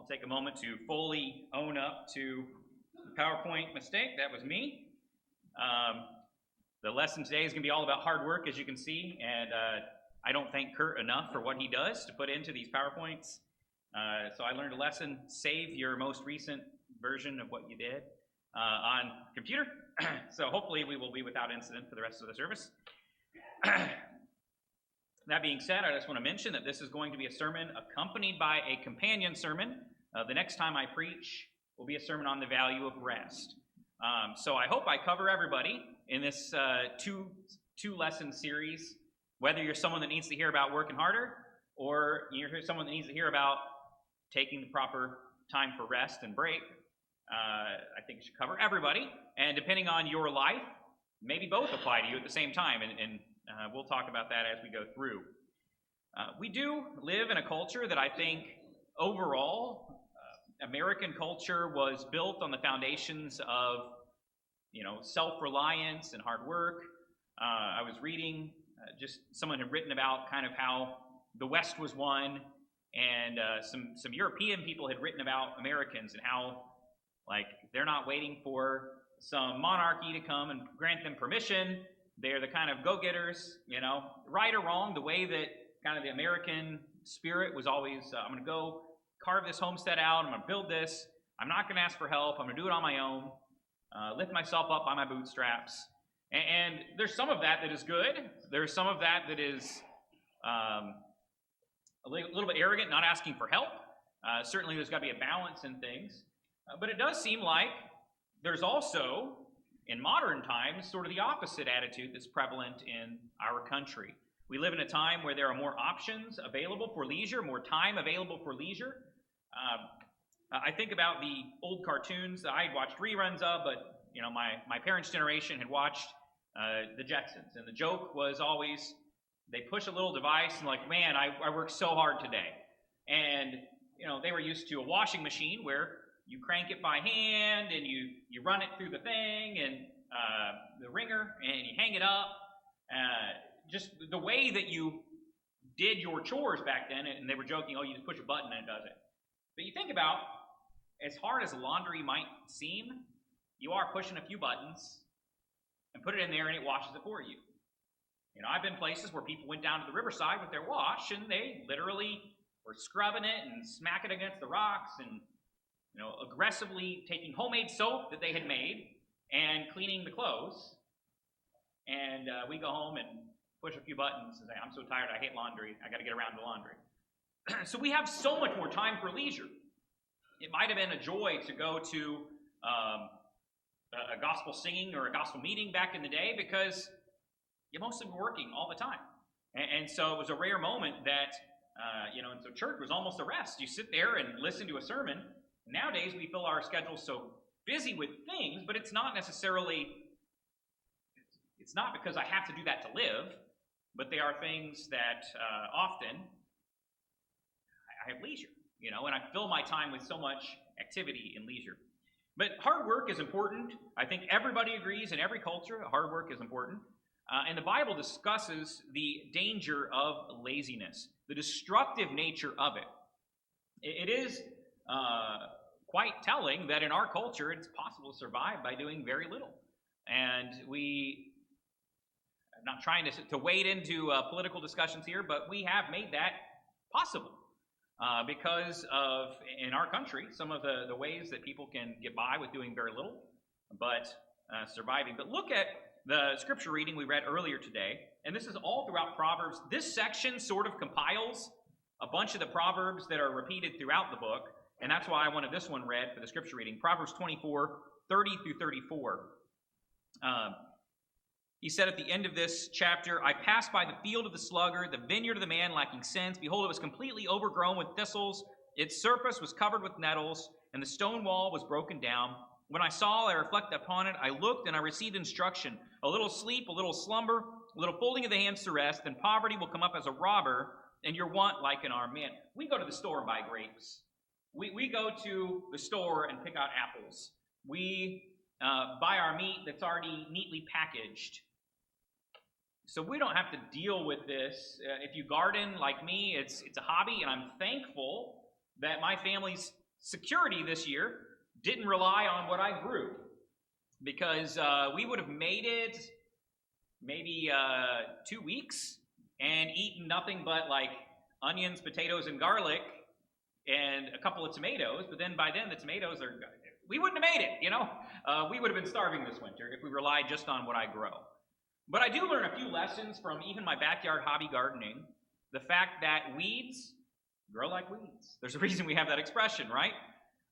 take a moment to fully own up to the PowerPoint mistake. That was me. The lesson today is going to be all about hard work, as you can see, and I don't thank Kurt enough for what he does to put into these PowerPoints. So I learned a lesson: save your most recent version of what you did on computer. So hopefully we will be without incident for the rest of the service. That being said, I just want to mention that this is going to be a sermon accompanied by a companion sermon. The next time I preach will be a sermon on the value of rest. So I hope I cover everybody in this two lesson series, whether you're someone that needs to hear about working harder or you're someone that needs to hear about taking the proper time for rest and break. I think it should cover everybody, and depending on your life, maybe both apply to you at the same time, and we'll talk about that as we go through. We do live in a culture that I think overall, American culture was built on the foundations of, self-reliance and hard work. I was reading, just someone had written about kind of how the West was won, and some European people had written about Americans and how, they're not waiting for some monarchy to come and grant them permission. They're the kind of go-getters, right or wrong, the way that kind of the American spirit was always, I'm going to go carve this homestead out, I'm going to build this, I'm not going to ask for help, I'm going to do it on my own, lift myself up by my bootstraps. And there's some of that is good. There's some of that is a little bit arrogant, not asking for help. Certainly there's got to be a balance in things. But it does seem like there's also, in modern times, sort of the opposite attitude that's prevalent in our country. We live in a time where there are more options available for leisure, more time available for leisure. I think about the old cartoons that I had watched reruns of, but my parents' generation had watched the Jetsons, and the joke was always they push a little device and man, I worked so hard today. And they were used to a washing machine where you crank it by hand, and you run it through the thing, and the wringer, and you hang it up. Just the way that you did your chores back then, and they were joking, you just push a button and it does it. But you think about, as hard as laundry might seem, you are pushing a few buttons and put it in there and it washes it for you. I've been places where people went down to the riverside with their wash, and they literally were scrubbing it and smacking it against the rocks and aggressively taking homemade soap that they had made and cleaning the clothes. And we go home and push a few buttons and say, I'm so tired, I hate laundry, I got to get around to laundry. So we have so much more time for leisure. It might have been a joy to go to a gospel singing or a gospel meeting back in the day because you mostly were working all the time. And so it was a rare moment that, and so church was almost a rest. You sit there and listen to a sermon. Nowadays, we fill our schedules so busy with things, but it's not because I have to do that to live, but they are things that often I have leisure, and I fill my time with so much activity and leisure. But hard work is important. I think everybody agrees in every culture hard work is important. And the Bible discusses the danger of laziness, the destructive nature of it. It is quite telling that in our culture it's possible to survive by doing very little. And I'm not trying to wade into political discussions here, but we have made that possible because of, in our country, some of the ways that people can get by with doing very little, but surviving. But look at the scripture reading we read earlier today, and this is all throughout Proverbs. This section sort of compiles a bunch of the Proverbs that are repeated throughout the book, and that's why I wanted this one read for the scripture reading. Proverbs 24, 30 through 34. He said at the end of this chapter, I passed by the field of the sluggard, the vineyard of the man lacking sense. Behold, it was completely overgrown with thistles. Its surface was covered with nettles, and the stone wall was broken down. When I saw, I reflected upon it. I looked, and I received instruction. A little sleep, a little slumber, a little folding of the hands to rest, and poverty will come up as a robber, and your want like an armed man. We go to the store and buy grapes. We go to the store and pick out apples. We buy our meat that's already neatly packaged. So we don't have to deal with this. If you garden like me, it's a hobby, and I'm thankful that my family's security this year didn't rely on what I grew, because we would have made it maybe 2 weeks and eaten nothing but like onions, potatoes, and garlic, and a couple of tomatoes. But then by then the tomatoes are, we wouldn't have made it, you know. We would have been starving this winter if we relied just on what I grow. But I do learn a few lessons from even my backyard hobby gardening. The fact that weeds grow like weeds. There's a reason we have that expression, right?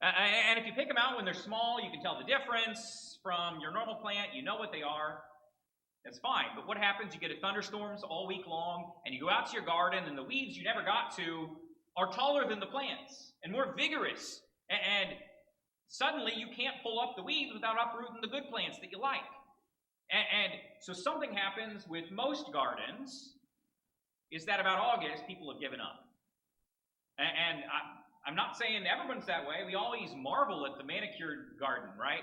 And if you pick them out when they're small, you can tell the difference from your normal plant. You know what they are. That's fine. But what happens? You get thunderstorms all week long, and you go out to your garden, and the weeds you never got to are taller than the plants and more vigorous. And suddenly you can't pull up the weeds without uprooting the good plants that you like. And so something happens with most gardens is that about August, people have given up. And I'm not saying everyone's that way. We always marvel at the manicured garden, right?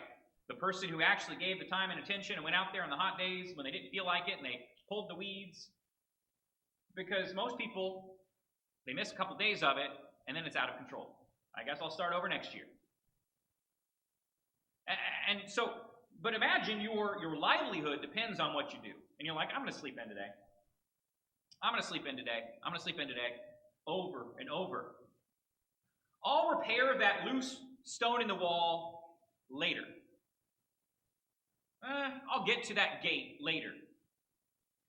The person who actually gave the time and attention and went out there on the hot days when they didn't feel like it and they pulled the weeds. Because most people, they miss a couple days of it and then it's out of control. I guess I'll start over next year. And so, but imagine your livelihood depends on what you do. And you're like, I'm going to sleep in today. I'm going to sleep in today. I'm going to sleep in today. Over and over. I'll repair that loose stone in the wall later. I'll get to that gate later.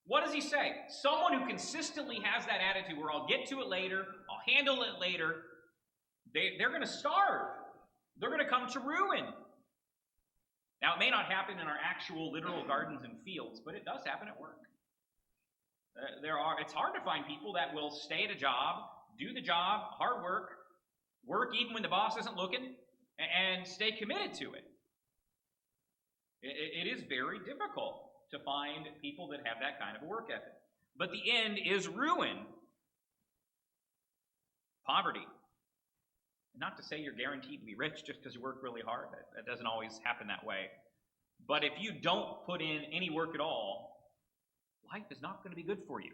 What does he say? Someone who consistently has that attitude where I'll get to it later, I'll handle it later, they're going to starve. They're going to come to ruin. Now, it may not happen in our actual literal gardens and fields, but it does happen at work. It's hard to find people that will stay at a job, do the job, hard work even when the boss isn't looking, and stay committed to it. It is very difficult to find people that have that kind of a work ethic. But the end is ruin. Poverty. Not to say you're guaranteed to be rich just because you work really hard. That doesn't always happen that way. But if you don't put in any work at all, life is not going to be good for you.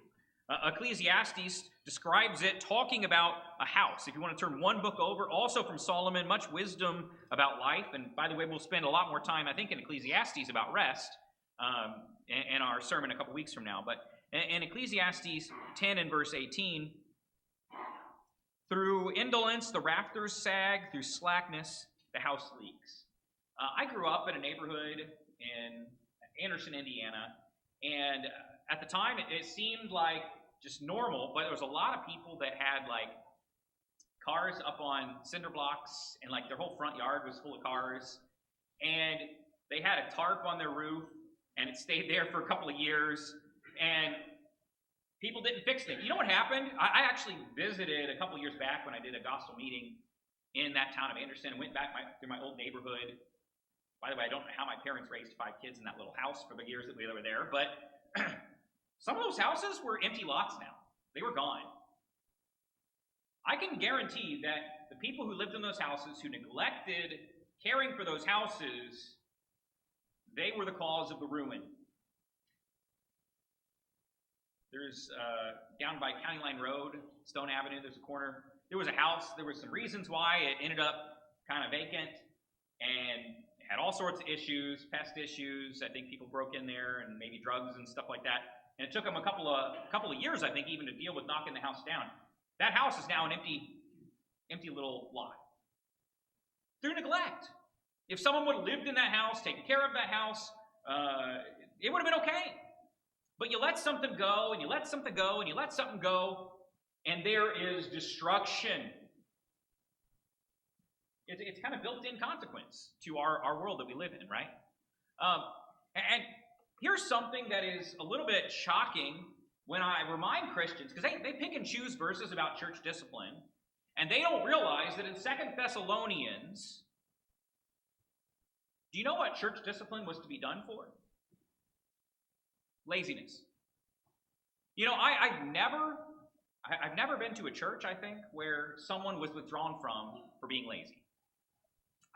Ecclesiastes describes it talking about a house. If you want to turn one book over, also from Solomon, much wisdom about life. And by the way, we'll spend a lot more time, I think, in Ecclesiastes about rest in our sermon a couple weeks from now. But in Ecclesiastes 10 and verse 18, through indolence, the rafters sag. Through slackness, the house leaks. I grew up in a neighborhood in Anderson, Indiana, and at the time, it seemed like just normal, but there was a lot of people that had like cars up on cinder blocks, and like their whole front yard was full of cars, and they had a tarp on their roof, and it stayed there for a couple of years, and people didn't fix things. You know what happened? I actually visited a couple of years back when I did a gospel meeting in that town of Anderson, and went back through my old neighborhood. By the way, I don't know how my parents raised 5 kids in that little house for the years that we were there, but some of those houses were empty lots now. They were gone. I can guarantee that the people who lived in those houses, who neglected caring for those houses, they were the cause of the ruin. There's, down by County Line Road, Stone Avenue, there's a corner. There was a house. There were some reasons why it ended up kind of vacant and had all sorts of issues, pest issues. I think people broke in there, and maybe drugs and stuff like that. And it took them a couple of years, I think, even to deal with knocking the house down. That house is now an empty little lot. Through neglect. If someone would have lived in that house, taken care of that house, it would have been okay. But you let something go, and you let something go, and you let something go, and there is destruction. It's kind of built-in consequence to our world that we live in, right? And here's something that is a little bit shocking when I remind Christians, because they pick and choose verses about church discipline, and they don't realize that in 2 Thessalonians, do you know what church discipline was to be done for? Laziness. You know, I've never been to a church, I think, where someone was withdrawn from for being lazy.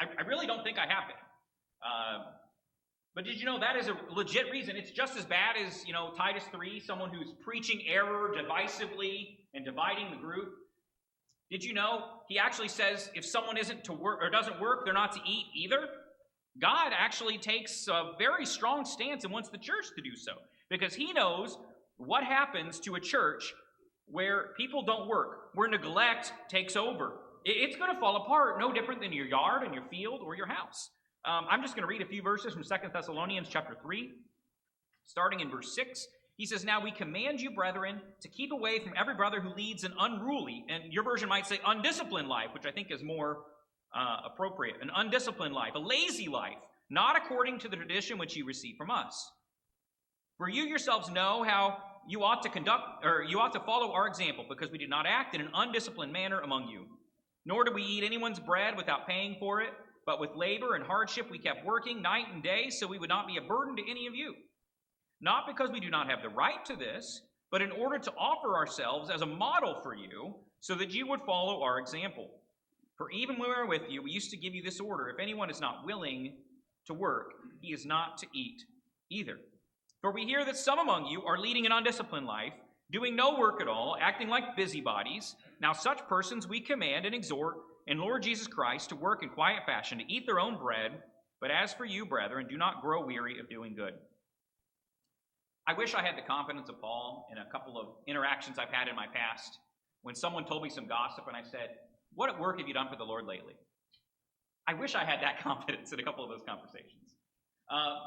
I really don't think I have been. But did you know that is a legit reason? It's just as bad as, Titus 3, someone who's preaching error divisively and dividing the group. Did you know he actually says if someone isn't to work or doesn't work, they're not to eat either? God actually takes a very strong stance and wants the church to do so because he knows what happens to a church where people don't work, where neglect takes over. It's going to fall apart, no different than your yard and your field or your house. I'm just going to read a few verses from 2 Thessalonians chapter 3, starting in verse 6. He says, "Now we command you, brethren, to keep away from every brother who leads an unruly," and your version might say undisciplined life, which I think is more appropriate, an undisciplined life, a lazy life, not according to the tradition which you received from us. For you yourselves know how you ought to conduct, or you ought to follow our example, because we did not act in an undisciplined manner among you. Nor do we eat anyone's bread without paying for it, but with labor and hardship we kept working night and day, so we would not be a burden to any of you. Not because we do not have the right to this, but in order to offer ourselves as a model for you, so that you would follow our example. For even when we were with you, we used to give you this order: if anyone is not willing to work, he is not to eat either. For we hear that some among you are leading an undisciplined life, doing no work at all, acting like busybodies. Now such persons we command and exhort in Lord Jesus Christ to work in quiet fashion, to eat their own bread. But as for you, brethren, do not grow weary of doing good." I wish I had the confidence of Paul in a couple of interactions I've had in my past when someone told me some gossip and I said, "What work have you done for the Lord lately?" I wish I had that confidence in a couple of those conversations.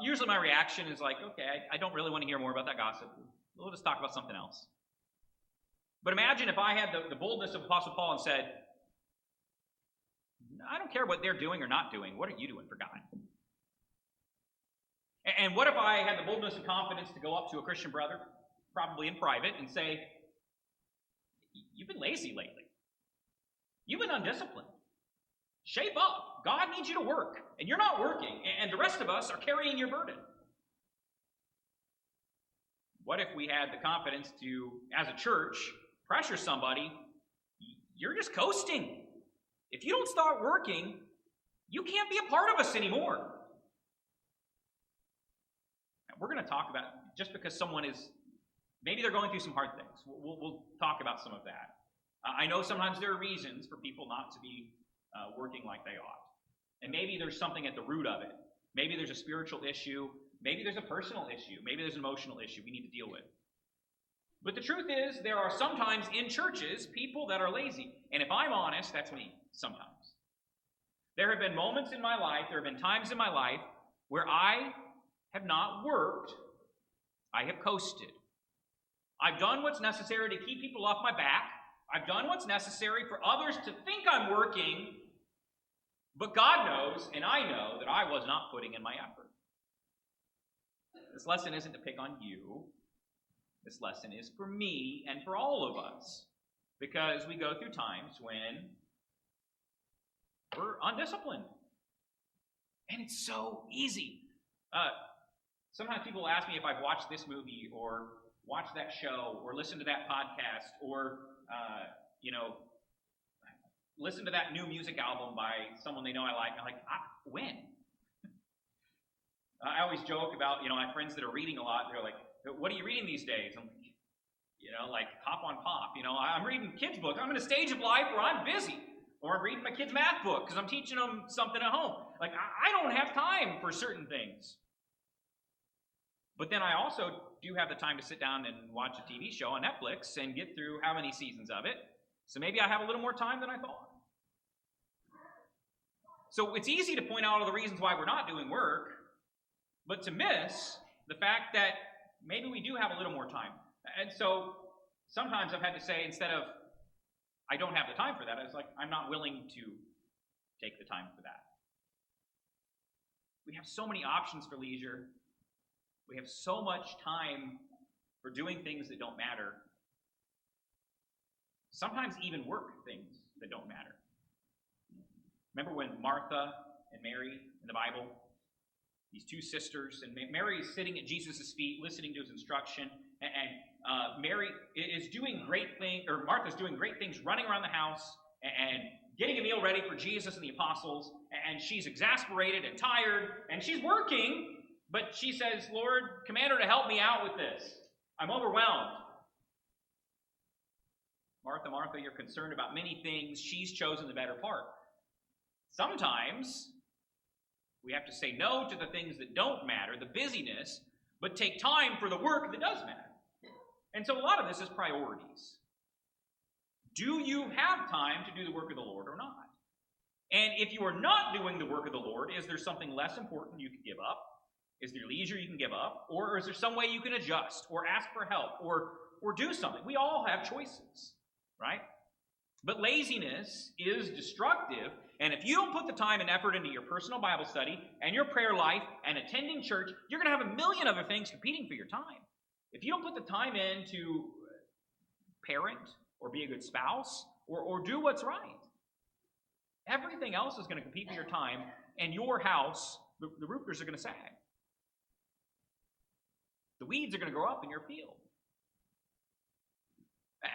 Usually my reaction is like, okay, I don't really want to hear more about that gossip. We'll just talk about something else. But imagine if I had the boldness of Apostle Paul and said, "I don't care what they're doing or not doing. What are you doing for God?" And what if I had the boldness and confidence to go up to a Christian brother, probably in private, and say, "You've been lazy lately. You've been undisciplined. Shape up. God needs you to work, and you're not working, and the rest of us are carrying your burden." What if we had the confidence to, as a church, pressure somebody? "You're just coasting. If you don't start working, you can't be a part of us anymore." We're going to talk about, just because someone is, maybe they're going through some hard things. We'll talk about some of that. I know sometimes there are reasons for people not to be working like they ought. And maybe there's something at the root of it. Maybe there's a spiritual issue. Maybe there's a personal issue. Maybe there's an emotional issue we need to deal with. But the truth is, there are sometimes in churches people that are lazy. And if I'm honest, that's me sometimes. There have been moments in my life, there have been times in my life where I have not worked, I have coasted. I've done what's necessary to keep people off my back. I've done what's necessary for others to think I'm working, but God knows, and I know, that I was not putting in my effort. This lesson isn't to pick on you. This lesson is for me and for all of us, because we go through times when we're undisciplined. And it's so easy. Sometimes people ask me if I've watched this movie or watched that show or listened to that podcast or, listen to that new music album by someone they know I like. I'm like, when? I always joke about, I have friends that are reading a lot. They're like, "What are you reading these days?" I'm like, Hop on Pop. I'm reading kids' books. I'm in a stage of life where I'm busy. Or I'm reading my kids' math book because I'm teaching them something at home. Like, I don't have time for certain things. But then I also do have the time to sit down and watch a TV show on Netflix and get through how many seasons of it. So maybe I have a little more time than I thought. So it's easy to point out all the reasons why we're not doing work, but to miss the fact that maybe we do have a little more time. And so sometimes I've had to say, instead of, "I don't have the time for that," I was like, "I'm not willing to take the time for that." We have so many options for leisure. We have so much time for doing things that don't matter. Sometimes even work things that don't matter. Remember when Martha and Mary in the Bible, these two sisters, and Mary is sitting at Jesus' feet listening to his instruction, and Mary is doing great things, or Martha's doing great things, running around the house and getting a meal ready for Jesus and the apostles, and she's exasperated and tired, and she's working, but she says, "Lord, command her to help me out with this. I'm overwhelmed." Martha, Martha, you're concerned about many things. She's chosen the better part. Sometimes we have to say no to the things that don't matter, the busyness, but take time for the work that does matter. And so a lot of this is priorities. Do you have time to do the work of the Lord or not? And if you are not doing the work of the Lord, is there something less important you can give up? Is there leisure you can give up? Or is there some way you can adjust or ask for help or do something? We all have choices, right? But laziness is destructive, and if you don't put the time and effort into your personal Bible study and your prayer life and attending church, you're going to have a million other things competing for your time. If you don't put the time in to parent or be a good spouse or do what's right, everything else is going to compete for your time, and your house, the roofers are going to sag. The weeds are going to grow up in your field.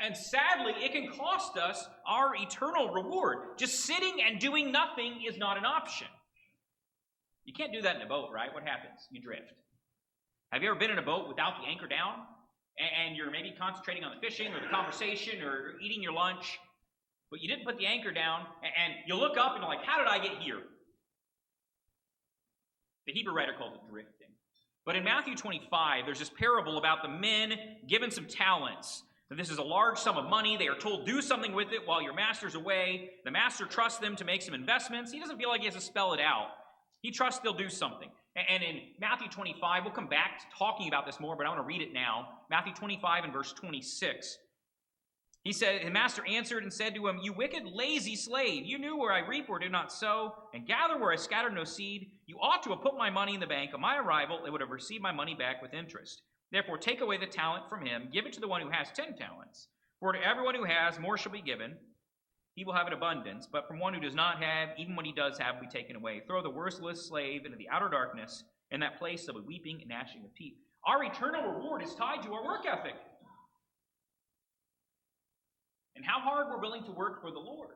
And sadly, it can cost us our eternal reward. Just sitting and doing nothing is not an option. You can't do that in a boat, right? What happens? You drift. Have you ever been in a boat without the anchor down? And you're maybe concentrating on the fishing or the conversation or eating your lunch, but you didn't put the anchor down, and you look up and you're like, how did I get here? The Hebrew writer calls it drifting. But in Matthew 25, there's this parable about the men given some talents. So this is a large sum of money. They are told, do something with it while your master's away. The master trusts them to make some investments. He doesn't feel like he has to spell it out. He trusts they'll do something. And in Matthew 25, we'll come back to talking about this more, but I want to read it now. Matthew 25 and verse 26. He said, the master answered and said to him, you wicked, lazy slave, you knew where I reap or do not sow, and gather where I scatter no seed. You ought to have put my money in the bank. On my arrival, I would have received my money back with interest. Therefore, take away the talent from him, give it to the one who has 10 talents. For to everyone who has, more shall be given. He will have an abundance. But from one who does not have, even what he does have will be taken away. Throw the worthless slave into the outer darkness. In that place there will be weeping and gnashing of teeth. Our eternal reward is tied to our work ethic. And how hard we're willing to work for the Lord.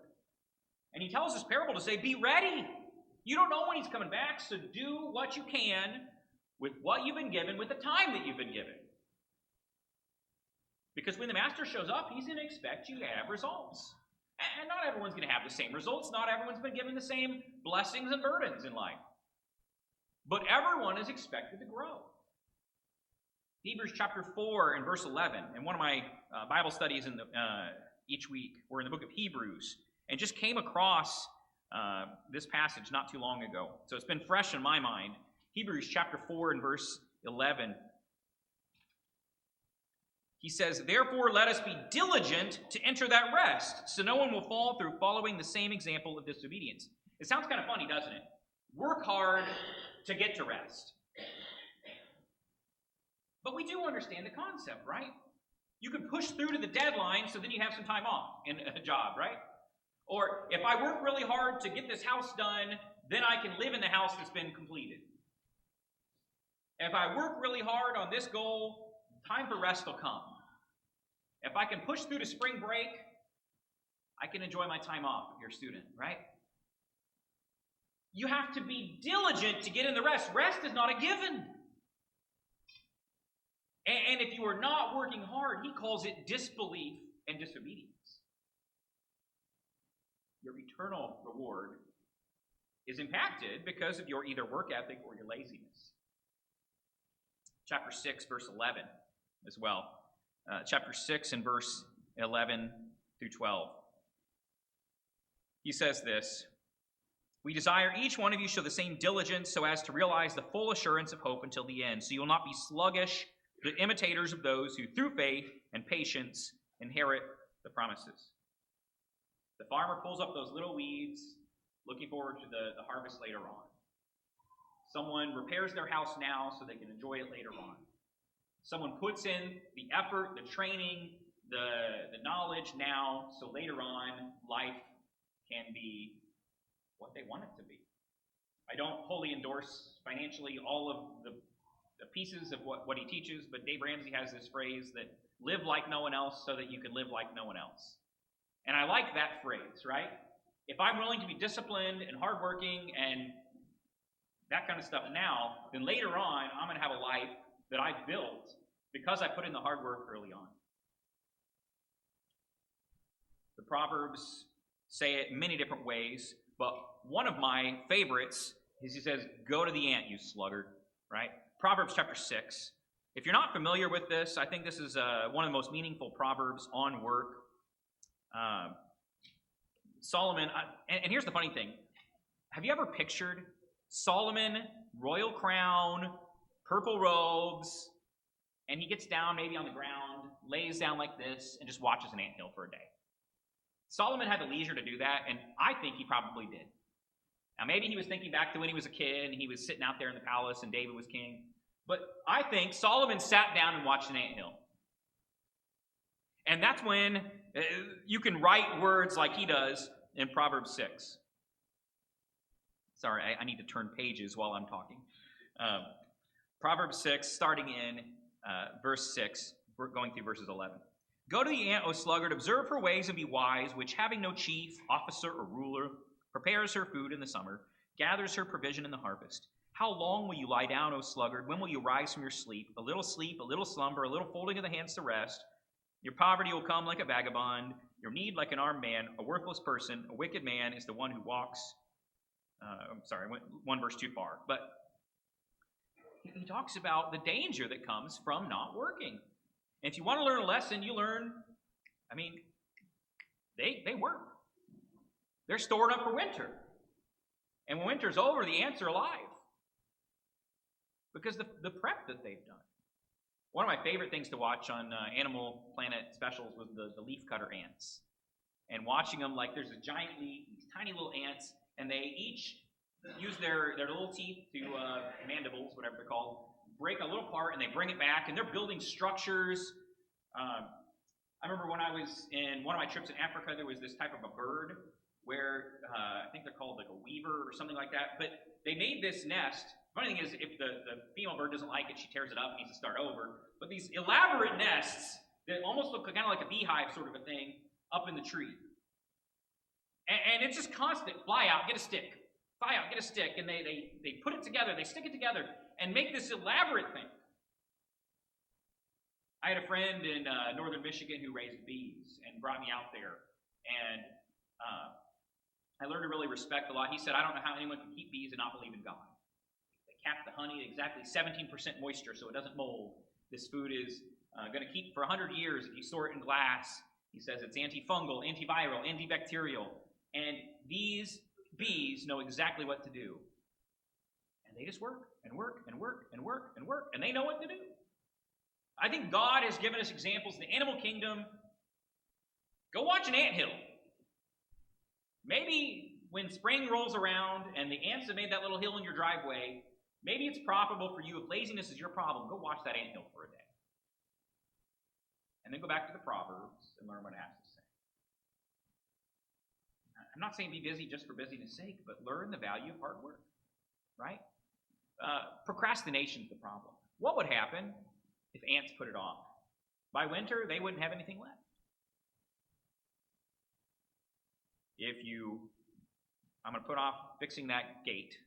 And he tells this parable to say, be ready. You don't know when he's coming back, so do what you can with what you've been given, with the time that you've been given. Because when the master shows up, he's going to expect you to have results. And not everyone's going to have the same results. Not everyone's been given the same blessings and burdens in life. But everyone is expected to grow. Hebrews chapter 4 and verse 11. And one of my Bible studies each week, we're in the book of Hebrews, and just came across this passage not too long ago. So it's been fresh in my mind. Hebrews chapter 4 and verse 11. He says, therefore let us be diligent to enter that rest, so no one will fall through following the same example of disobedience. It sounds kind of funny, doesn't it? Work hard to get to rest. But we do understand the concept, right? You can push through to the deadline so then you have some time off in a job, right? Or if I work really hard to get this house done, then I can live in the house that's been completed. If I work really hard on this goal, time for rest will come. If I can push through to spring break, I can enjoy my time off if you're a student, right? You have to be diligent to get in the rest. Rest is not a given. And if you are not working hard, he calls it disbelief and disobedience. Your eternal reward is impacted because of your either work ethic or your laziness. Chapter 6, verse 11 as well. Chapter 6 and verse 11 through 12. He says this, we desire each one of you show the same diligence so as to realize the full assurance of hope until the end, so you will not be sluggish, the imitators of those who through faith and patience inherit the promises. The farmer pulls up those little weeds, looking forward to the harvest later on. Someone repairs their house now so they can enjoy it later on. Someone puts in the effort, the training, the knowledge now, so later on life can be what they want it to be. I don't wholly endorse financially all of the pieces of what he teaches, but Dave Ramsey has this phrase that live like no one else so that you can live like no one else. And I like that phrase, right? If I'm willing to be disciplined and hardworking and that kind of stuff now, then later on I'm going to have a life that I've built because I put in the hard work early on. The Proverbs say it many different ways, but one of my favorites is he says, "Go to the ant, you sluggard," right? Proverbs chapter 6. If you're not familiar with this, I think this is one of the most meaningful Proverbs on work. Solomon, and here's the funny thing. Have you ever pictured Solomon, royal crown, purple robes, and he gets down maybe on the ground, lays down like this, and just watches an anthill for a day? Solomon had the leisure to do that, and I think he probably did. Now, maybe he was thinking back to when he was a kid, and he was sitting out there in the palace, and David was king. But I think Solomon sat down and watched an anthill. And that's when you can write words like he does in Proverbs 6. Sorry, I need to turn pages while I'm talking. Proverbs 6, starting in verse 6, we're going through verses 11. "Go to the ant, O sluggard, observe her ways and be wise, which having no chief, officer, or ruler, prepares her food in the summer, gathers her provision in the harvest. How long will you lie down, O sluggard? When will you rise from your sleep? A little slumber, a little folding of the hands to rest. Your poverty will come like a vagabond, your need like an armed man, a worthless person. A wicked man is the one who walks." I went one verse too far. But he talks about the danger that comes from not working. And if you want to learn a lesson, you learn, they work. They're stored up for winter. And when winter's over, the ants are alive. Because the prep that they've done. One of my favorite things to watch on Animal Planet specials was the leafcutter ants. And watching them, like there's a giant leaf, these tiny little ants, and they each use their little teeth to, mandibles, whatever they're called, break a little part, and they bring it back, and they're building structures. I remember when I was in one of my trips in Africa, there was this type of a bird where I think they're called like a weaver or something like that, but they made this nest. The funny thing is, if the female bird doesn't like it, she tears it up and needs to start over. But these elaborate nests that almost look kind of like a beehive sort of a thing up in the tree. And it's just constant. Fly out, get a stick. Fly out, get a stick. And they put it together, they stick it together, and make this elaborate thing. I had a friend in northern Michigan who raised bees and brought me out there. And I learned to really respect a lot. He said, "I don't know how anyone can keep bees and not believe in God. They cap the honey at exactly 17% moisture so it doesn't mold. This food is going to keep for 100 years if you store it in glass." He says it's antifungal, antiviral, antibacterial. And these bees know exactly what to do. And they just work and work and work and work and work. And they know what to do. I think God has given us examples in the animal kingdom. Go watch an anthill. Maybe when spring rolls around and the ants have made that little hill in your driveway, maybe it's profitable for you, if laziness is your problem, go watch that anthill for a day. And then go back to the Proverbs and learn what it has to say. I'm not saying be busy just for busyness' sake, but learn the value of hard work, right? Procrastination is the problem. What would happen if ants put it off? By winter, they wouldn't have anything left. I'm going to put off fixing that gate,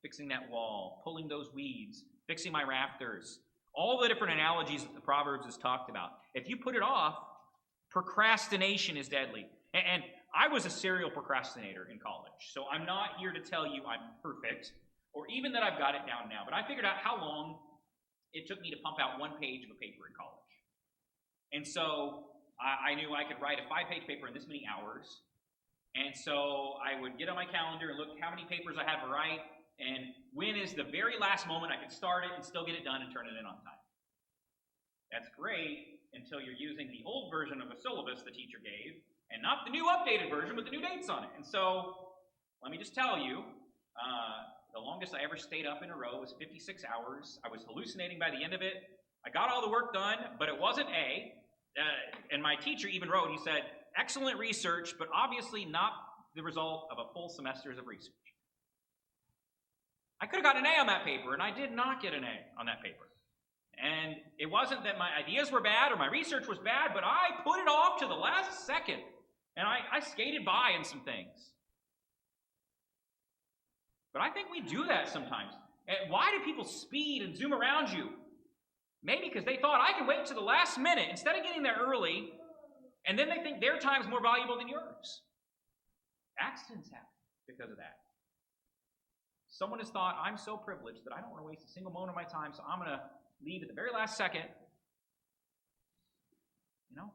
fixing that wall, pulling those weeds, fixing my rafters, all the different analogies that the Proverbs has talked about. If you put it off, procrastination is deadly. And I was a serial procrastinator in college, so I'm not here to tell you I'm perfect, or even that I've got it down now, but I figured out how long it took me to pump out one page of a paper in college. And so I knew I could write a 5-page paper in this many hours. And so I would get on my calendar and look how many papers I had to write, and when is the very last moment I could start it and still get it done and turn it in on time. That's great until you're using the old version of a syllabus the teacher gave, and not the new updated version with the new dates on it. And so, let me just tell you, the longest I ever stayed up in a row was 56 hours. I was hallucinating by the end of it. I got all the work done, but it wasn't A. And my teacher even wrote, he said, "Excellent research, but obviously not the result of a full semesters of research." I could have gotten an A on that paper, and I did not get an A on that paper. And it wasn't that my ideas were bad or my research was bad, but I put it off to the last second. And I skated by in some things. But I think we do that sometimes. And why do people speed and zoom around you? Maybe because they thought, I can wait to the last minute. Instead of getting there early, And then they think their time is more valuable than yours. Accidents happen because of that. Someone has thought, I'm so privileged that I don't want to waste a single moment of my time, so I'm going to leave at the very last second. You know,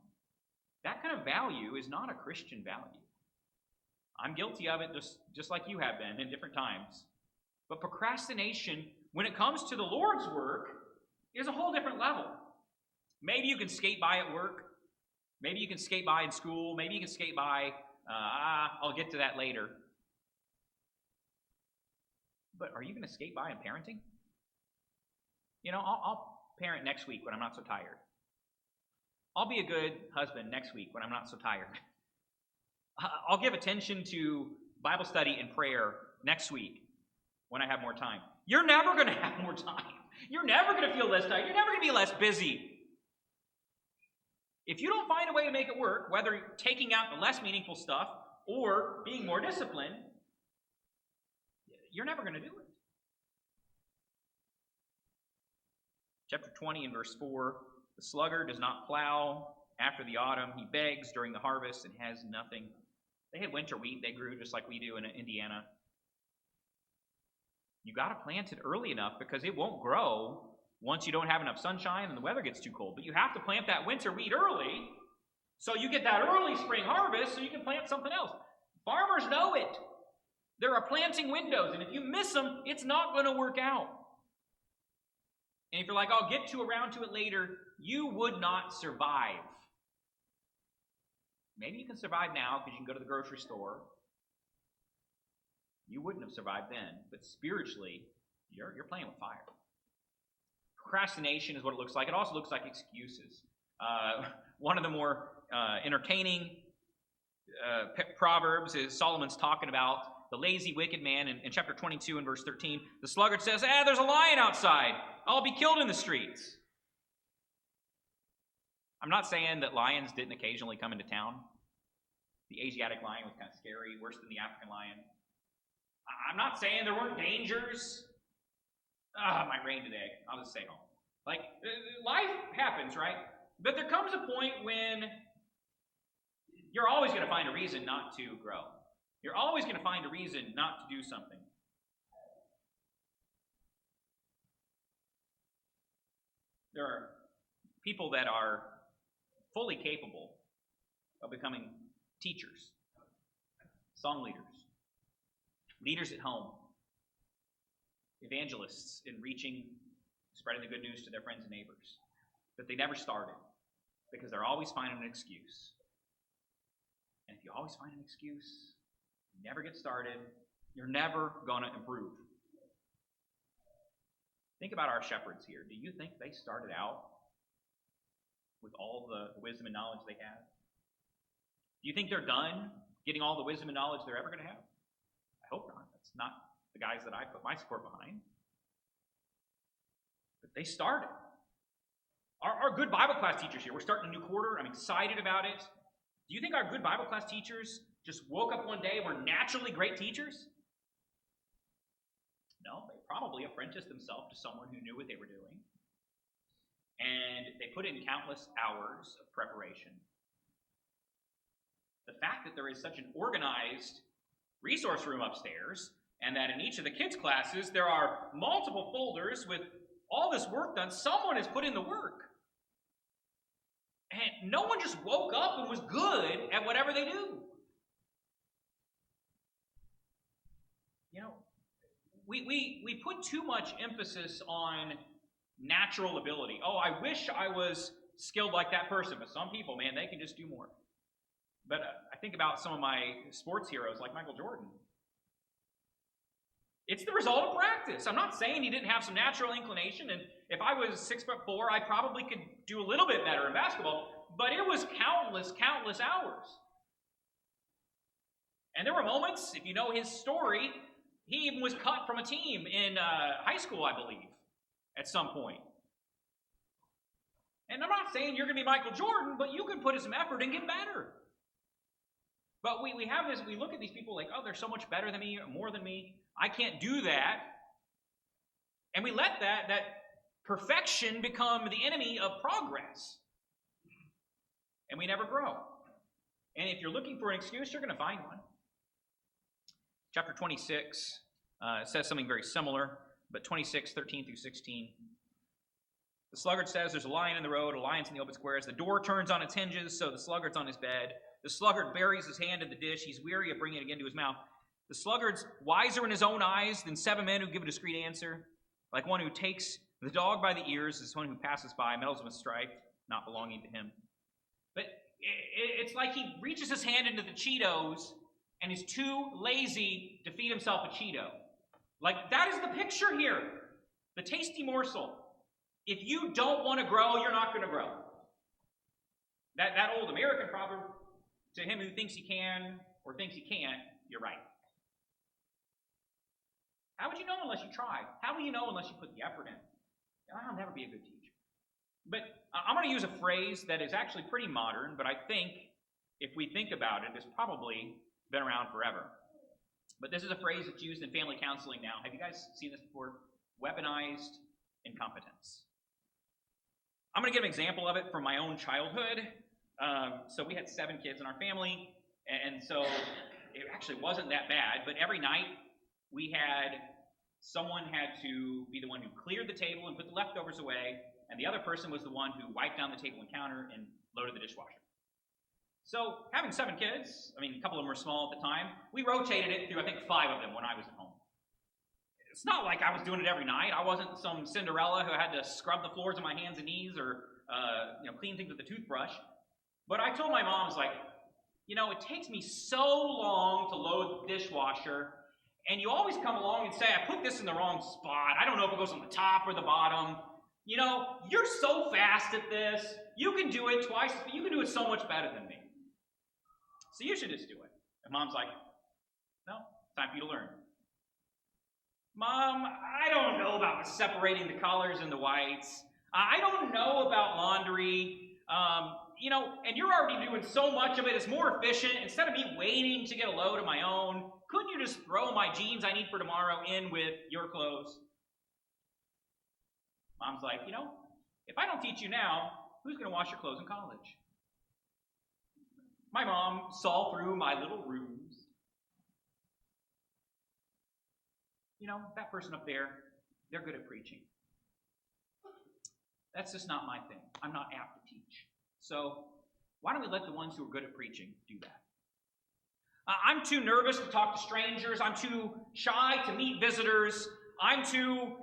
that kind of value is not a Christian value. I'm guilty of it just like you have been in different times. But procrastination, when it comes to the Lord's work, is a whole different level. Maybe you can skate by at work. Maybe you can skate by in school. Maybe you can skate by, I'll get to that later. But are you going to skate by in parenting? You know, I'll parent next week when I'm not so tired. I'll be a good husband next week when I'm not so tired. I'll give attention to Bible study and prayer next week when I have more time. You're never going to have more time. You're never going to feel less tired. You're never going to be less busy. If you don't find a way to make it work, whether taking out the less meaningful stuff or being more disciplined, you're never going to do it. Chapter 20 and verse 4, the sluggard does not plow after the autumn. He begs during the harvest and has nothing. They had winter wheat. They grew just like we do in Indiana. You got to plant it early enough because it won't grow once you don't have enough sunshine and the weather gets too cold. But you have to plant that winter wheat early so you get that early spring harvest so you can plant something else. Farmers know it. There are planting windows, and if you miss them, it's not going to work out. And if you're like, I'll get around to it later, you would not survive. Maybe you can survive now because you can go to the grocery store. You wouldn't have survived then, but spiritually, you're playing with fire. Procrastination is what it looks like. It also looks like excuses. One of the more entertaining proverbs is Solomon's talking about the lazy, wicked man in chapter 22 and verse 13. The sluggard says, there's a lion outside. I'll be killed in the streets. I'm not saying that lions didn't occasionally come into town. The Asiatic lion was kind of scary, worse than the African lion. I'm not saying there weren't dangers. It might rain today. I'll just stay home. Like, life happens, right? But there comes a point when you're always going to find a reason not to grow. You're always going to find a reason not to do something. There are people that are fully capable of becoming teachers, song leaders, leaders at home, evangelists in reaching, spreading the good news to their friends and neighbors. But they never started because they're always finding an excuse. And if you always find an excuse, you never get started, you're never going to improve. Think about our shepherds here. Do you think they started out with all the wisdom and knowledge they had? Do you think they're done getting all the wisdom and knowledge they're ever going to have? I hope not. That's not the guys that I put my support behind. But they started. Our good Bible class teachers here, we're starting a new quarter. I'm excited about it. Do you think our good Bible class teachers just woke up one day and were naturally great teachers? No, they probably apprenticed themselves to someone who knew what they were doing. And they put in countless hours of preparation. The fact that there is such an organized resource room upstairs, and that in each of the kids' classes there are multiple folders with all this work done, someone has put in the work. And no one just woke up and was good at whatever they do. You know, we put too much emphasis on natural ability. Oh, I wish I was skilled like that person, but some people, man, they can just do more. But I think about some of my sports heroes like Michael Jordan. It's the result of practice. I'm not saying he didn't have some natural inclination, and if I was 6'4", I probably could do a little bit better in basketball, but it was countless hours. And there were moments, if you know his story, he even was cut from a team in high school, I believe, at some point. And I'm not saying you're going to be Michael Jordan, but you can put in some effort and get better. But we have this, we look at these people like, oh, they're so much better than me, or more than me. I can't do that. And we let that perfection become the enemy of progress. And we never grow. And if you're looking for an excuse, you're going to find one. Chapter 26 says something very similar, but 26, 13 through 16. The sluggard says, there's a lion in the road, a lion's in the open squares. The door turns on its hinges, so the sluggard's on his bed. The sluggard buries his hand in the dish. He's weary of bringing it again to his mouth. The sluggard's wiser in his own eyes than 7 men who give a discreet answer. Like one who takes the dog by the ears is one who passes by, meddles with strife, not belonging to him. But it's like he reaches his hand into the Cheetos and is too lazy to feed himself a Cheeto. Like, that is the picture here. The tasty morsel. If you don't want to grow, you're not going to grow. That old American proverb, to him who thinks he can or thinks he can't, you're right. How would you know unless you try? How will you know unless you put the effort in? I'll never be a good teacher. But I'm going to use a phrase that is actually pretty modern, but I think if we think about it, it's probably been around forever. But this is a phrase that's used in family counseling now. Have you guys seen this before? Weaponized incompetence. I'm going to give an example of it from my own childhood. So we had 7 kids in our family, and so it actually wasn't that bad, but every night someone had to be the one who cleared the table and put the leftovers away, and the other person was the one who wiped down the table and counter and loaded the dishwasher. So having 7 kids, a couple of them were small at the time, we rotated it through, I think, 5 of them when I was at home. It's not like I was doing it every night. I wasn't some Cinderella who had to scrub the floors on my hands and knees or clean things with a toothbrush. But I told my mom, I was like, it takes me so long to load the dishwasher, and you always come along and say, I put this in the wrong spot. I don't know if it goes on the top or the bottom. You're so fast at this. You can do it twice. You can do it so much better than me. So you should just do it. And Mom's like, no, it's time for you to learn. Mom, I don't know about separating the colors and the whites. I don't know about laundry. And you're already doing so much of it. It's more efficient. Instead of me waiting to get a load of my own, couldn't you just throw my jeans I need for tomorrow in with your clothes? Mom's like, if I don't teach you now, who's going to wash your clothes in college? My mom saw through my little ruse. That person up there, they're good at preaching. That's just not my thing. I'm not apt to teach. So why don't we let the ones who are good at preaching do that? I'm too nervous to talk to strangers. I'm too shy to meet visitors. I'm too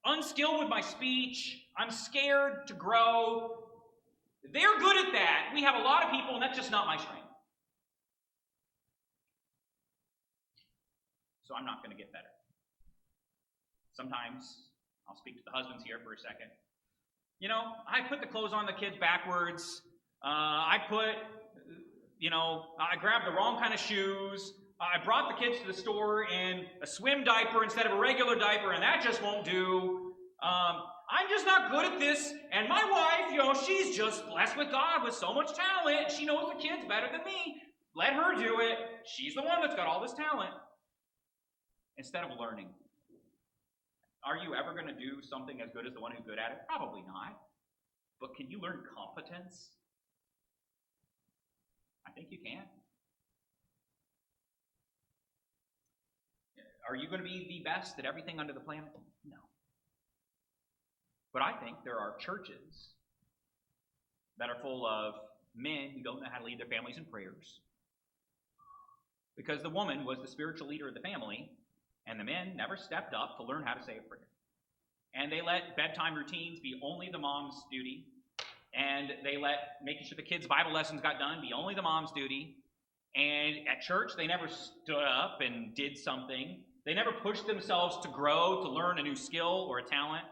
unskilled with my speech. I'm scared to grow. They're good at that. We have a lot of people, and that's just not my strength. So I'm not going to get better. Sometimes, I'll speak to the husbands here for a second. I put the clothes on the kids backwards. I grabbed the wrong kind of shoes. I brought the kids to the store in a swim diaper instead of a regular diaper, and that just won't do. I'm just not good at this, and my wife, she's just blessed with God with so much talent. She knows the kids better than me. Let her do it. She's the one that's got all this talent. Instead of learning. Are you ever going to do something as good as the one who's good at it? Probably not. But can you learn competence? I think you can. Are you going to be the best at everything under the planet? No. But I think there are churches that are full of men who don't know how to lead their families in prayers. Because the woman was the spiritual leader of the family, and the men never stepped up to learn how to say a prayer. And they let bedtime routines be only the mom's duty. And they let making sure the kids' Bible lessons got done be only the mom's duty. And at church, they never stood up and did something. They never pushed themselves to grow, to learn a new skill or a talent.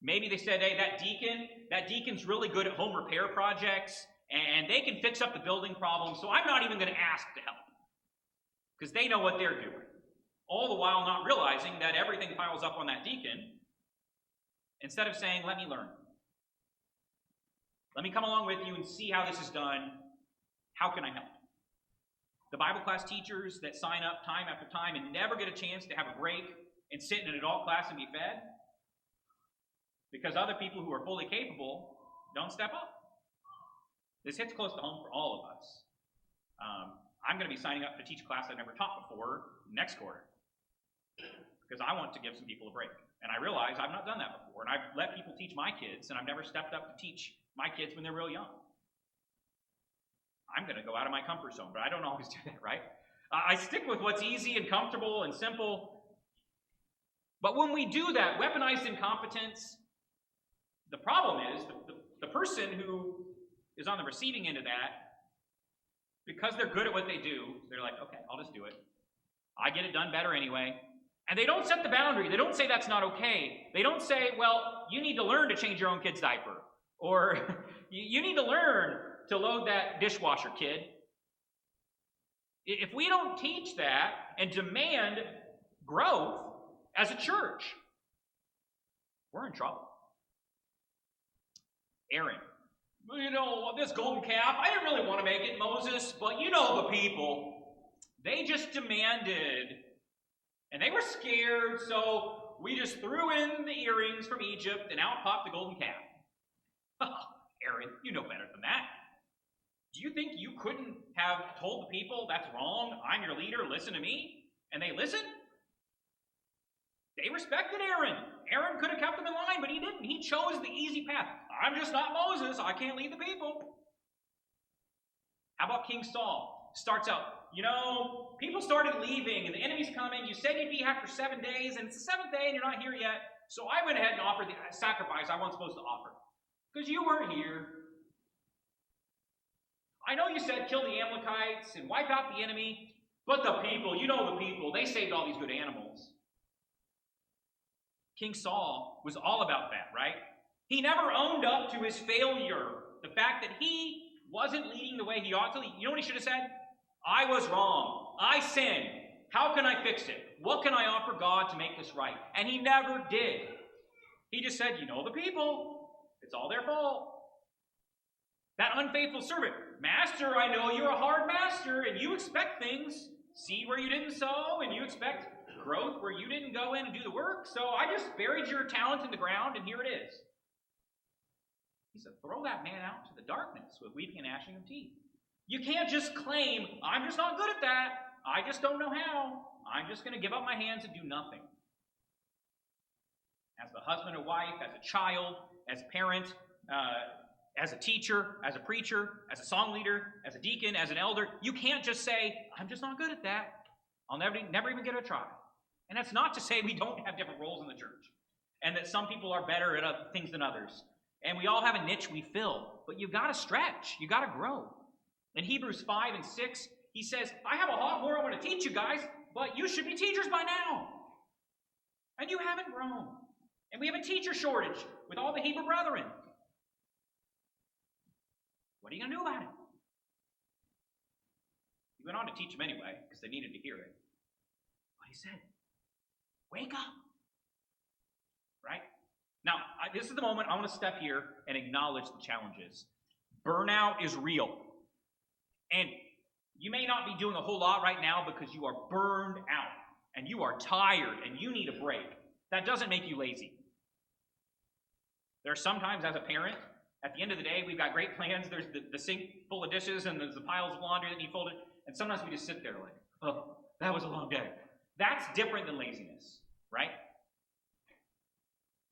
Maybe they said, hey, that deacon's really good at home repair projects, and they can fix up the building problem, so I'm not even going to ask to help. Because they know what they're doing. All the while not realizing that everything piles up on that deacon, instead of saying, let me learn. Let me come along with you and see how this is done. How can I help? The Bible class teachers that sign up time after time and never get a chance to have a break and sit in an adult class and be fed, because other people who are fully capable don't step up. This hits close to home for all of us. I'm going to be signing up to teach a class I've never taught before next quarter because I want to give some people a break. And I realize I've not done that before, and I've let people teach my kids, and I've never stepped up to teach my kids when they're real young. I'm going to go out of my comfort zone, but I don't always do that, right? I stick with what's easy and comfortable and simple. But when we do that, weaponized incompetence, the problem is the person who is on the receiving end of that, because they're good at what they do, they're like, okay, I'll just do it. I get it done better anyway. And they don't set the boundary. They don't say that's not okay. They don't say, well, you need to learn to change your own kid's diaper. Or you need to learn to load that dishwasher, kid. If we don't teach that and demand growth as a church, we're in trouble. Aaron. You know, this golden calf, I didn't really want to make it, Moses, but you know the people. They just demanded, and they were scared, so we just threw in the earrings from Egypt, and out popped the golden calf. Aaron, you know better than that. Do you think you couldn't have told the people, that's wrong, I'm your leader, listen to me? And they listened? They respected Aaron. Aaron could have kept them in line, but he didn't. He chose the easy path. I'm just not Moses. I can't lead the people. How about King Saul? Starts out, you know, people started leaving, and the enemy's coming. You said you'd be here for 7 days, and it's the 7th day, and you're not here yet. So I went ahead and offered the sacrifice I wasn't supposed to offer, because you weren't here. I know you said kill the Amalekites and wipe out the enemy, but the people, you know the people, they saved all these good animals. King Saul was all about that, right? He never owned up to his failure, the fact that he wasn't leading the way he ought to lead. You know what he should have said? I was wrong. I sinned. How can I fix it? What can I offer God to make this right? And he never did. He just said, you know the people. It's all their fault. That unfaithful servant, Master, I know you're a hard master, and you expect things. Seed where you didn't sow, and you expect growth where you didn't go in and do the work. So I just buried your talent in the ground, and here it is. He said, throw that man out to the darkness with weeping and gnashing of teeth. You can't just claim, I'm just not good at that. I just don't know how. I'm just going to give up my hands and do nothing. As a husband or wife, as a child, as a parent, as a teacher, as a preacher, as a song leader, as a deacon, as an elder, you can't just say, I'm just not good at that. I'll never even get a try. And that's not to say we don't have different roles in the church and that some people are better at other things than others. And we all have a niche we fill, but you've got to stretch. You've got to grow. In Hebrews 5 and 6, he says, I have a lot more I want to teach you guys, but you should be teachers by now. And you haven't grown. And we have a teacher shortage with all the Hebrew brethren. What are you going to do about it? He went on to teach them anyway, because they needed to hear it. But he said, wake up. Right? Now, this is the moment I want to step here and acknowledge the challenges. Burnout is real. And you may not be doing a whole lot right now because you are burned out and you are tired and you need a break. That doesn't make you lazy. There are sometimes as a parent, at the end of the day, we've got great plans. There's the sink full of dishes and there's the piles of laundry that need folded. And sometimes we just sit there like, oh, that was a long day. That's different than laziness, right?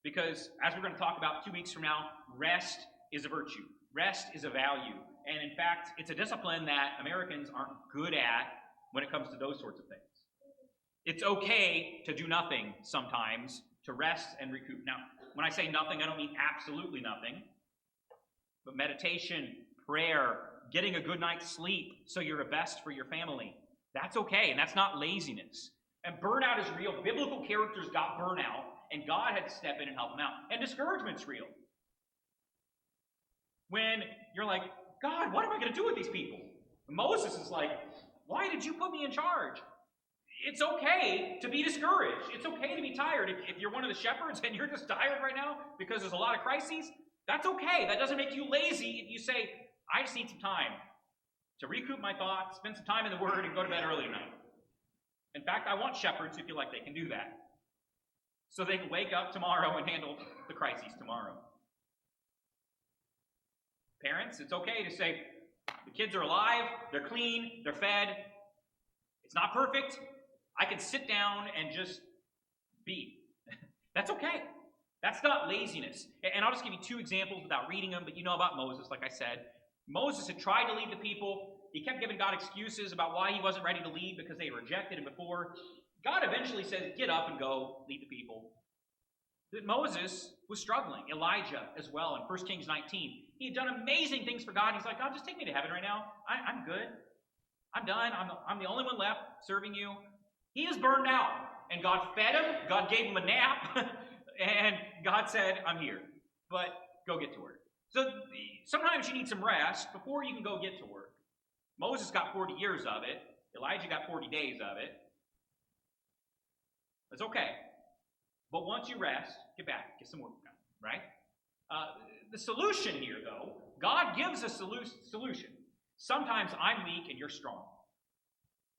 Because as we're going to talk about 2 weeks from now, rest is a virtue. Rest is a value. And in fact, it's a discipline that Americans aren't good at when it comes to those sorts of things. It's okay to do nothing sometimes, to rest and recoup. Now, when I say nothing, I don't mean absolutely nothing. But meditation, prayer, getting a good night's sleep so you're the best for your family, that's okay, and that's not laziness. And burnout is real. Biblical characters got burnout, and God had to step in and help them out. And discouragement's real. When you're like, God, what am I going to do with these people? And Moses is like, why did you put me in charge? It's okay to be discouraged. It's okay to be tired. If you're one of the shepherds and you're just tired right now because there's a lot of crises, that's okay. That doesn't make you lazy if you say, I just need some time to recoup my thoughts, spend some time in the Word, and go to bed early tonight. In fact, I want shepherds who feel like they can do that, so they can wake up tomorrow and handle the crises tomorrow. Parents, it's okay to say, the kids are alive, they're clean, they're fed. It's not perfect. I can sit down and just be. That's okay. That's not laziness. And I'll just give you two examples without reading them, but you know about Moses, like I said. Moses had tried to lead the people. He kept giving God excuses about why he wasn't ready to lead because they had rejected him before. God eventually says, get up and go lead the people. But Moses was struggling. Elijah as well in 1 Kings 19. He had done amazing things for God. He's like, God, just take me to heaven right now. I'm good. I'm done. I'm the only one left serving you. He is burned out. And God fed him. God gave him a nap. And God said, I'm here. But go get to work. So sometimes you need some rest before you can go get to work. Moses got 40 years of it. Elijah got 40 days of it. That's okay. But once you rest, get back, get some work done, right? The solution here, though, God gives a solution. Sometimes I'm weak and you're strong.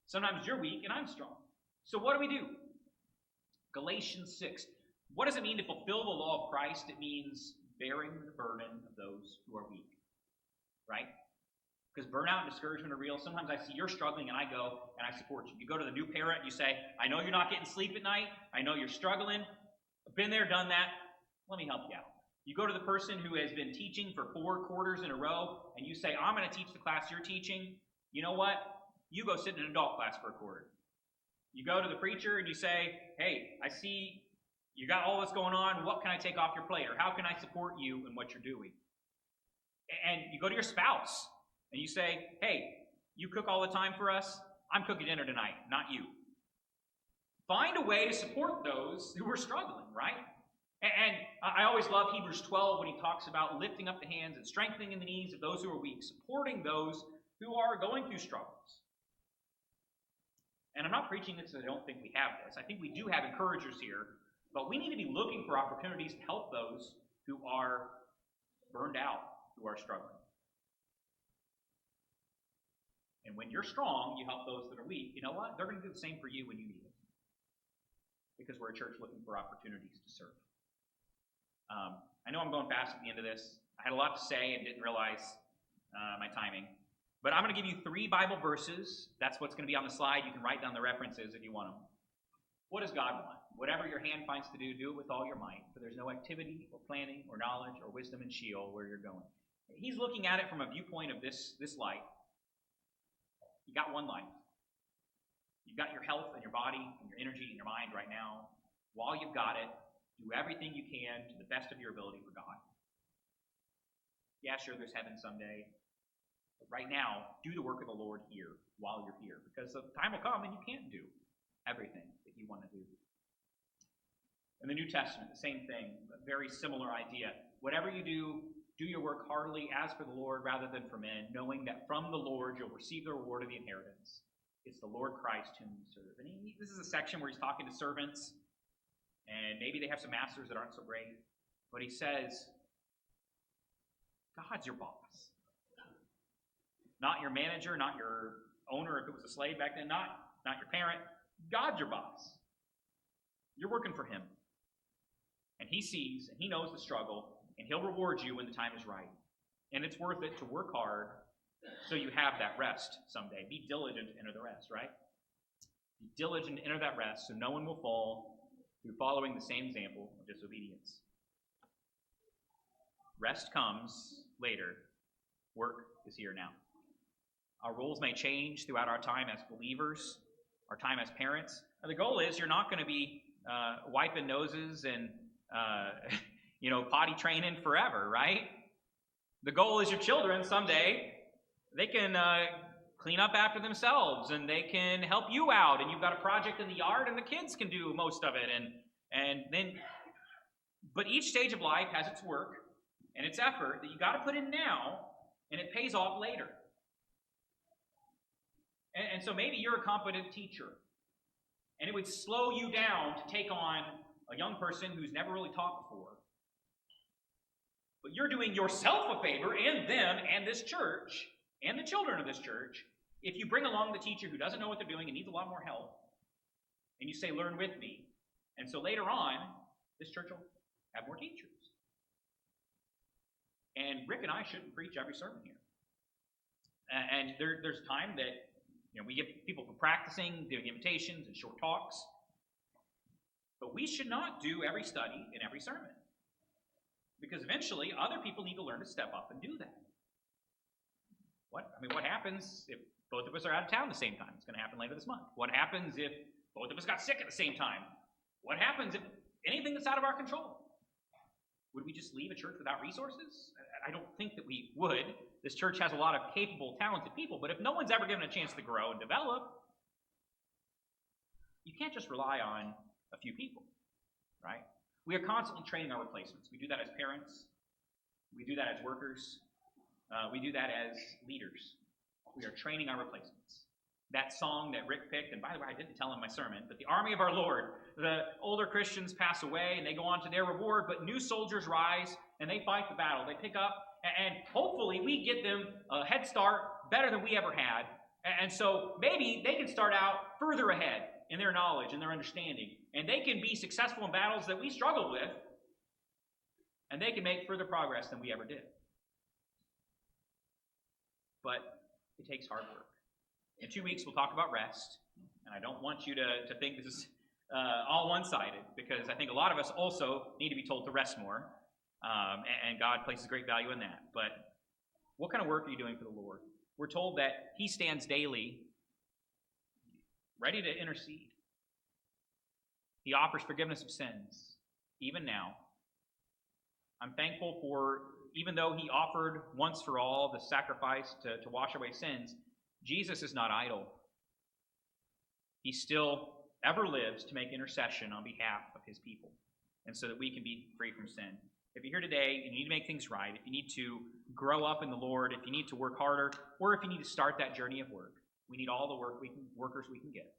Sometimes you're weak and I'm strong. So what do? Galatians 6. What does it mean to fulfill the law of Christ? It means bearing the burden of those who are weak, right? Because burnout and discouragement are real. Sometimes I see you're struggling and I go and I support you. You go to the new parent and you say, I know you're not getting sleep at night. I know you're struggling. I've been there, done that. Let me help you out. You go to the person who has been teaching for 4 quarters in a row and you say, I'm going to teach the class you're teaching. You know what? You go sit in an adult class for a quarter. You go to the preacher and you say, hey, I see you got all this going on. What can I take off your plate? Or how can I support you in what you're doing? And you go to your spouse and you say, hey, you cook all the time for us. I'm cooking dinner tonight, not you. Find a way to support those who are struggling, right? And I always love Hebrews 12 when he talks about lifting up the hands and strengthening the knees of those who are weak, supporting those who are going through struggles. And I'm not preaching this because I don't think we have this. I think we do have encouragers here, but we need to be looking for opportunities to help those who are burned out, who are struggling. And when you're strong, you help those that are weak. You know what? They're going to do the same for you when you need it. Because we're a church looking for opportunities to serve. I know I'm going fast at the end of this. I had a lot to say and didn't realize my timing. But I'm going to give you 3 Bible verses. That's what's going to be on the slide. You can write down the references if you want them. What does God want? Whatever your hand finds to do it with all your might. For there's no activity or planning or knowledge or wisdom in Sheol where you're going. He's looking at it from a viewpoint of this life. You got one life. You've got your health and your body and your energy and your mind right now. While you've got it, do everything you can to the best of your ability for God. Yeah, sure, there's heaven someday. But right now, do the work of the Lord here while you're here. Because the time will come and you can't do everything that you want to do. In the New Testament, the same thing, a very similar idea. Whatever you do, do your work heartily as for the Lord rather than for men, knowing that from the Lord you'll receive the reward of the inheritance. It's the Lord Christ whom you serve. And this is a section where he's talking to servants, and maybe they have some masters that aren't so great, but he says, God's your boss. Not your manager, not your owner if it was a slave back then, not your parent. God's your boss. You're working for him. And he sees, and he knows the struggle, and he'll reward you when the time is right. And it's worth it to work hard so you have that rest someday. Be diligent to enter the rest, right? Be diligent to enter that rest so no one will fall through following the same example of disobedience. Rest comes later. Work is here now. Our roles may change throughout our time as believers, our time as parents. And the goal is you're not going to be wiping noses and potty training forever, right? The goal is your children someday, they can clean up after themselves and they can help you out, and you've got a project in the yard and the kids can do most of it, but each stage of life has its work and its effort that you got to put in now, and it pays off later. And so maybe you're a competent teacher, and it would slow you down to take on a young person who's never really taught before. But you're doing yourself a favor, and them, and this church, and the children of this church, if you bring along the teacher who doesn't know what they're doing and needs a lot more help, and you say, learn with me. And so later on, this church will have more teachers. And Rick and I shouldn't preach every sermon here. And there's time that we give people for practicing, doing invitations and short talks. But we should not do every study in every sermon. Because eventually, other people need to learn to step up and do that. What happens if both of us are out of town at the same time? It's going to happen later this month. What happens if both of us got sick at the same time? What happens if anything that's out of our control? Would we just leave a church without resources? I don't think that we would. This church has a lot of capable, talented people, but if no one's ever given a chance to grow and develop, you can't just rely on a few people, right? We are constantly training our replacements. We do that as parents. We do that as workers. We do that as leaders. We are training our replacements. That song that Rick picked, and by the way, I didn't tell him my sermon, but the army of our Lord, the older Christians pass away and they go on to their reward, but new soldiers rise and they fight the battle. They pick up, and hopefully we get them a head start better than we ever had. And so maybe they can start out further ahead in their knowledge and their understanding, and they can be successful in battles that we struggled with, and they can make further progress than we ever did. But it takes hard work. In 2 weeks, we'll talk about rest, and I don't want you to think this is all one-sided, because I think a lot of us also need to be told to rest more, and God places great value in that. But what kind of work are you doing for the Lord? We're told that He stands daily ready to intercede. He offers forgiveness of sins, even now. I'm thankful for, even though He offered once for all the sacrifice to wash away sins, Jesus is not idle. He still ever lives to make intercession on behalf of His people, and so that we can be free from sin. If you're here today and you need to make things right, if you need to grow up in the Lord, if you need to work harder, or if you need to start that journey of work, we need all the workers we can get.